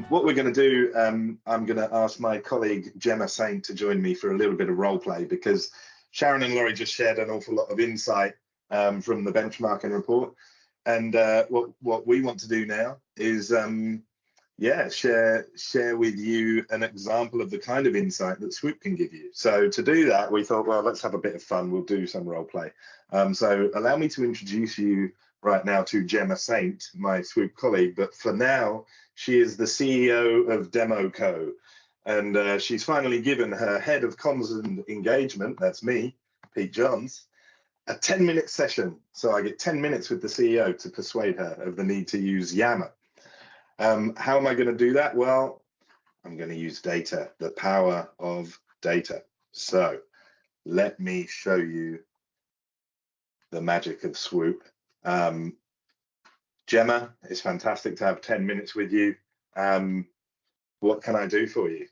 What we're going to do, I'm going to ask my colleague Gemma Saint to join me for a little bit of role play, because Sharon and Laurie just shared an awful lot of insight from the benchmarking report. And what we want to do now is, share with you an example of the kind of insight that SWOOP can give you. So to do that, we thought, well, let's have a bit of fun. We'll do some role play. So allow me to introduce you right now to Gemma Saint, my SWOOP colleague. But for now, she is the CEO of DemoCo. And she's finally given her head of comms and engagement, that's me, Pete Johns, a 10-minute session. So I get 10 minutes with the CEO to persuade her of the need to use Yammer. How am I going to do that? Well, I'm going to use data, the power of data. So let me show you the magic of SWOOP. Gemma, it's fantastic to have 10 minutes with you. What can I do for you?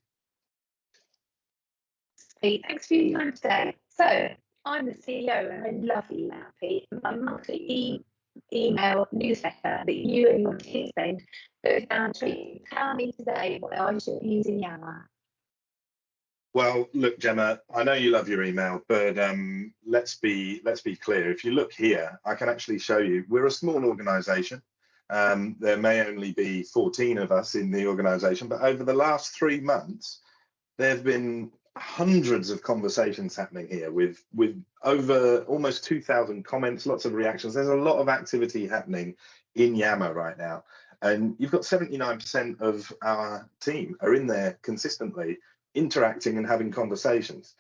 Pete, thanks for your time today. So I'm the CEO and I love email, Pete. My monthly email newsletter that you and your team spend goes down to. Tell me today what I should be using Yammer. Well, look, Gemma, I know you love your email, but let's be clear. If you look here, I can actually show you. We're a small organisation. There may only be 14 of us in the organisation, but over the last 3 months, there have been hundreds of conversations happening here with over almost 2,000 comments, lots of reactions. There's a lot of activity happening in Yammer right now. And you've got 79% of our team are in there consistently, interacting and having conversations.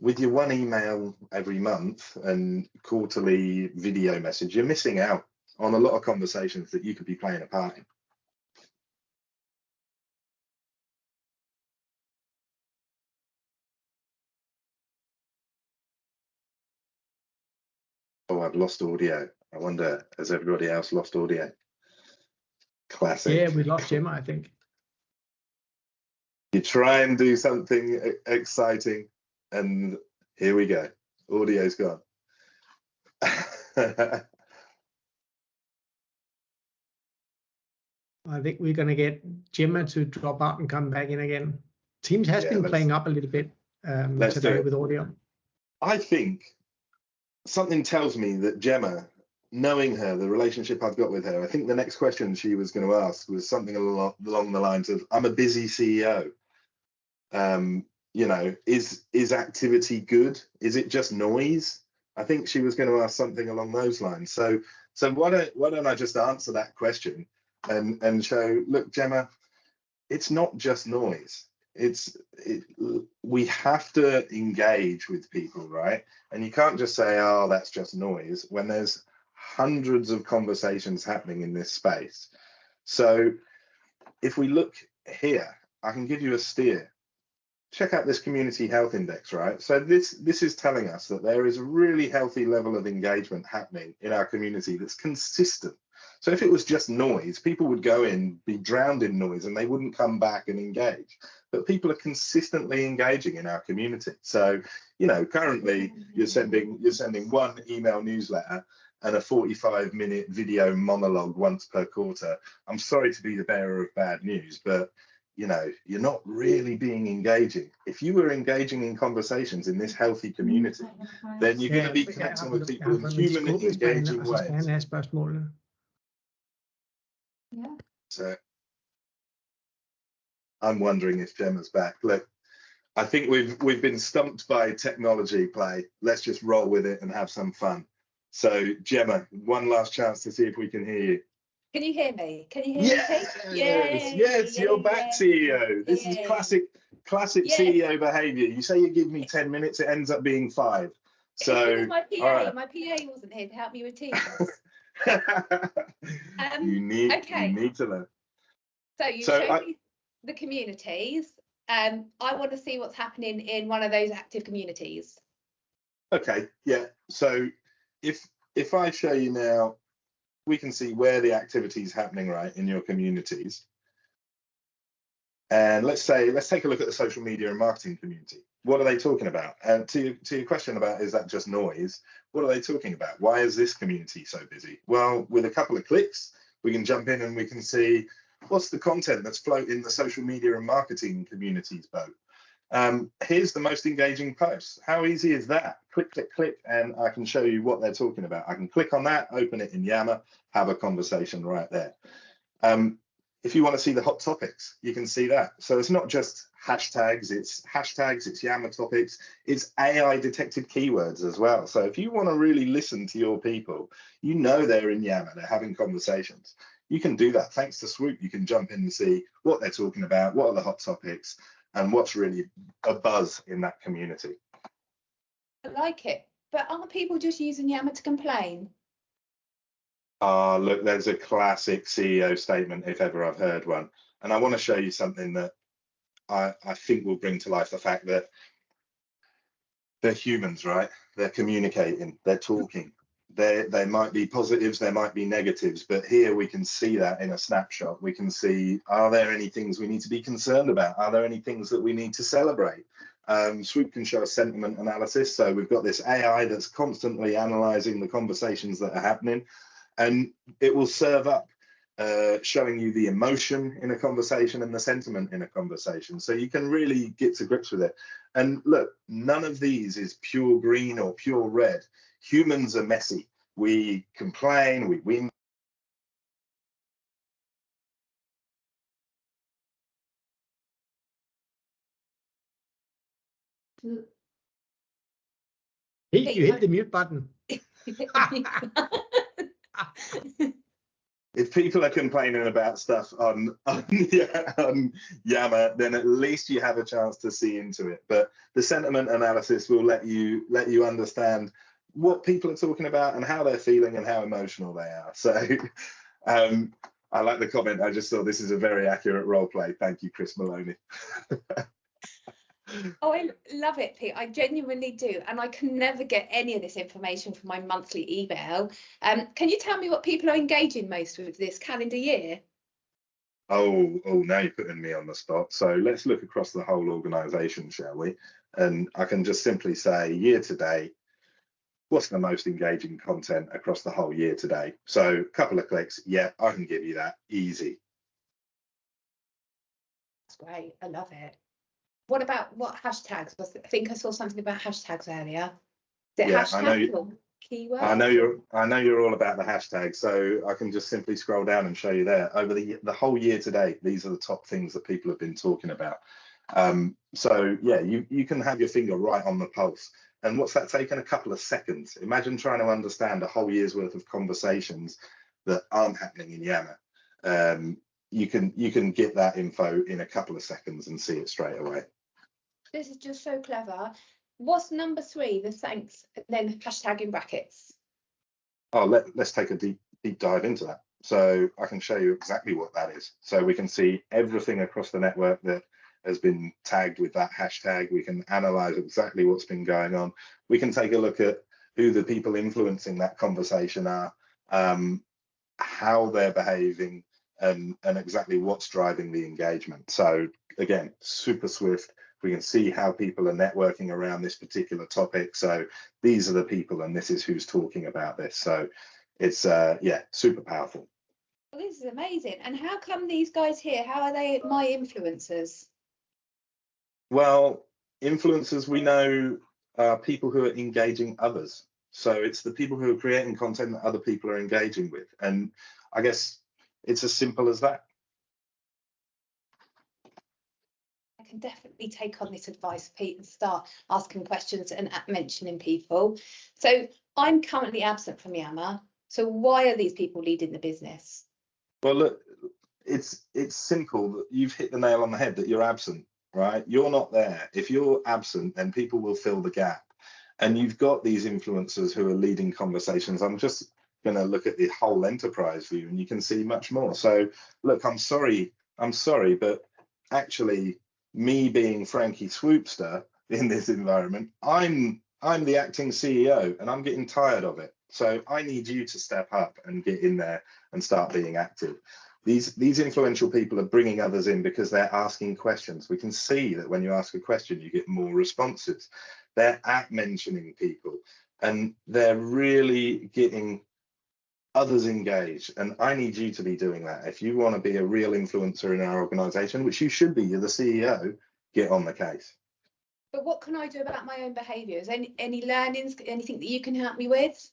With your one email every month and quarterly video message, you're missing out on a lot of conversations that you could be playing a part in. Oh, I've lost audio. I wonder, has everybody else lost audio? Classic. Yeah, we lost Gemma, I think. You try and do something exciting, and here we go. Audio's gone. I think we're going to get Gemma to drop out and come back in again. Teams has been playing up a little bit today with audio. I think something tells me that Gemma, knowing her, the relationship I've got with her, I think the next question she was going to ask was something along the lines of, I'm a busy CEO. You know, is activity good? Is it just noise? I think she was going to ask something along those lines. So why don't I just answer that question and show, look, Gemma, it's not just noise. We have to engage with people, right? And you can't just say, oh, that's just noise, when there's hundreds of conversations happening in this space. So if we look here, I can give you a steer. Check out this community health index, right? So this is telling us that there is a really healthy level of engagement happening in our community that's consistent. So if it was just noise, people would go in, be drowned in noise, and they wouldn't come back and engage. But people are consistently engaging in our community. So, you know, currently you're sending one email newsletter and a 45-minute video monologue once per quarter. I'm sorry to be the bearer of bad news, but you know, you're not really being engaging. If you were engaging in conversations in this healthy community, then you're going to be connecting with people in human engaging ways. Yeah. So I'm wondering if Gemma's back. Look, I think we've been stumped by technology play. Let's just roll with it and have some fun. So Gemma, one last chance to see if we can hear you. Can you hear me? Can you hear me? Yes, you're back, CEO. This is classic CEO behavior. You say you give me 10 minutes, it ends up being 5. So my PA wasn't here to help me with Teams. You need to learn. So you showed me the communities. I want to see what's happening in one of those active communities. Okay, yeah. So if I show you now, we can see where the activity is happening right in your communities. And let's take a look at the social media and marketing community. What are they talking about? And to your question about, is that just noise? What are they talking about? Why is this community so busy? Well, with a couple of clicks, we can jump in and we can see what's the content that's floating the social media and marketing community's boat? Here's the most engaging post. How easy is that? Click, click, click, and I can show you what they're talking about. I can click on that, open it in Yammer, have a conversation right there. If you want to see the hot topics, you can see that. So it's not just hashtags, it's Yammer topics, it's AI detected keywords as well. So if you want to really listen to your people, you know they're in Yammer, they're having conversations. You can do that. Thanks to Swoop, you can jump in and see what they're talking about, what are the hot topics, and what's really a buzz in that community. I like it. But aren't people just using Yammer to complain? Look, there's a classic CEO statement if ever I've heard one. And I want to show you something that I think will bring to life the fact that they're humans, right? They're communicating, they're talking. They might be positives, there might be negatives, but here we can see that in a snapshot. We can see, are there any things we need to be concerned about? Are there any things that we need to celebrate? Swoop can show a sentiment analysis. So we've got this AI that's constantly analyzing the conversations that are happening, and it will serve up showing you the emotion in a conversation and the sentiment in a conversation. So you can really get to grips with it. And look, none of these is pure green or pure red. Humans are messy. We complain, we win. Hey, you hit the mute button. If people are complaining about stuff on Yammer, then at least you have a chance to see into it. But the sentiment analysis will let you understand what people are talking about and how they're feeling and how emotional they are. So I like the comment. I just thought this is a very accurate role play. Thank you, Chris Maloney. Oh, I love it, Pete. I genuinely do. And I can never get any of this information from my monthly email. Can you tell me what people are engaging most with this calendar year? Oh, now you're putting me on the spot. So let's look across the whole organization, shall we? And I can just simply say year to date, what's the most engaging content across the whole year to date? So a couple of clicks. Yeah, I can give you that easy. That's great. I love it. What about what hashtags? I think I saw something about hashtags earlier. Is it hashtags or keywords? I know you're all about the hashtags, so I can just simply scroll down and show you there. Over the whole year to date, these are the top things that people have been talking about. So yeah, you can have your finger right on the pulse. And what's that taken? A couple of seconds. Imagine trying to understand a whole year's worth of conversations that aren't happening in Yammer. You can get that info in a couple of seconds and see it straight away. This is just so clever. What's number 3? The thanks, and then hashtag in brackets. Oh, let's take a deep dive into that. So I can show you exactly what that is. So we can see everything across the network that has been tagged with that hashtag. We can analyze exactly what's been going on. We can take a look at who the people influencing that conversation are, how they're behaving, and exactly what's driving the engagement. So again, super swift. We can see how people are networking around this particular topic. So these are the people and this is who's talking about this. So it's yeah, super powerful. Well, this is amazing. And how come these guys here, how are they my influencers? Well, influencers, we know, are people who are engaging others. So it's the people who are creating content that other people are engaging with. And I guess it's as simple as that. I can definitely take on this advice, Pete, and start asking questions and mentioning people. So I'm currently absent from Yammer. So why are these people leading the business? Well, look, it's simple. You've hit the nail on the head that you're absent, right? You're not there. If you're absent, then people will fill the gap. And you've got these influencers who are leading conversations. I'm just going to look at the whole enterprise view and you can see much more. So look, I'm sorry, but actually me being Frankie Swoopster in this environment, I'm the acting CEO and I'm getting tired of it. So I need you to step up and get in there and start being active. These influential people are bringing others in because they're asking questions. We can see that when you ask a question, you get more responses. They're at mentioning people and they're really getting others engage. And I need you to be doing that. If you want to be a real influencer in our organization, which you should be, you're the CEO, get on the case. But what can I do about my own behaviours? Any learnings, anything that you can help me with?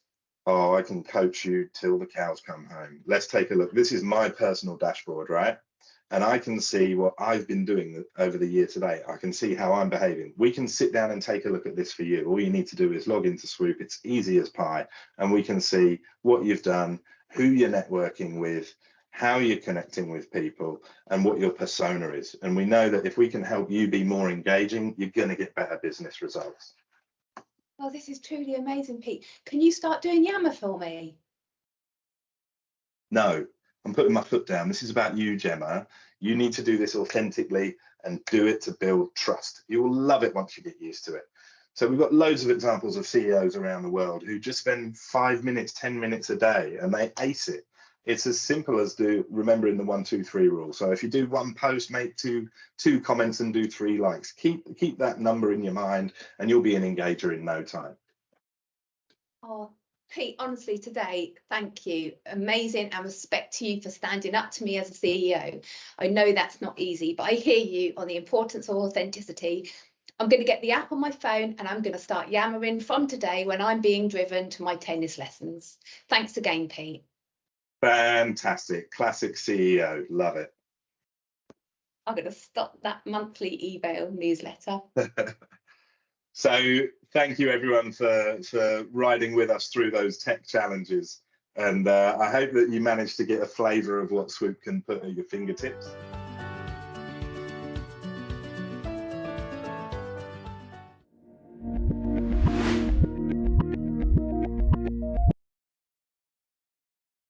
Oh, I can coach you till the cows come home. Let's take a look. This is my personal dashboard, right? And I can see what I've been doing over the year today. I can see how I'm behaving. We can sit down and take a look at this for you. All you need to do is log into Swoop. It's easy as pie. And we can see what you've done, who you're networking with, how you're connecting with people, and what your persona is. And we know that if we can help you be more engaging, you're going to get better business results. Oh, this is truly amazing, Pete. Can you start doing Yammer for me? No, I'm putting my foot down. This is about you, Gemma. You need to do this authentically and do it to build trust. You will love it once you get used to it. So we've got loads of examples of CEOs around the world who just spend 5 minutes, 10 minutes a day and they ace it. It's as simple as remembering the 1, 2, 3 rule. So if you do one post, make two comments and do 3 likes. Keep that number in your mind and you'll be an engager in no time. Oh, Pete, honestly, today, thank you. Amazing, and respect to you for standing up to me as a CEO. I know that's not easy, but I hear you on the importance of authenticity. I'm going to get the app on my phone and I'm going to start yammering from today when I'm being driven to my tennis lessons. Thanks again, Pete. Fantastic. Classic CEO. Love it. I'm going to stop that monthly email newsletter. So thank you everyone for riding with us through those tech challenges. And I hope that you managed to get a flavour of what Swoop can put at your fingertips.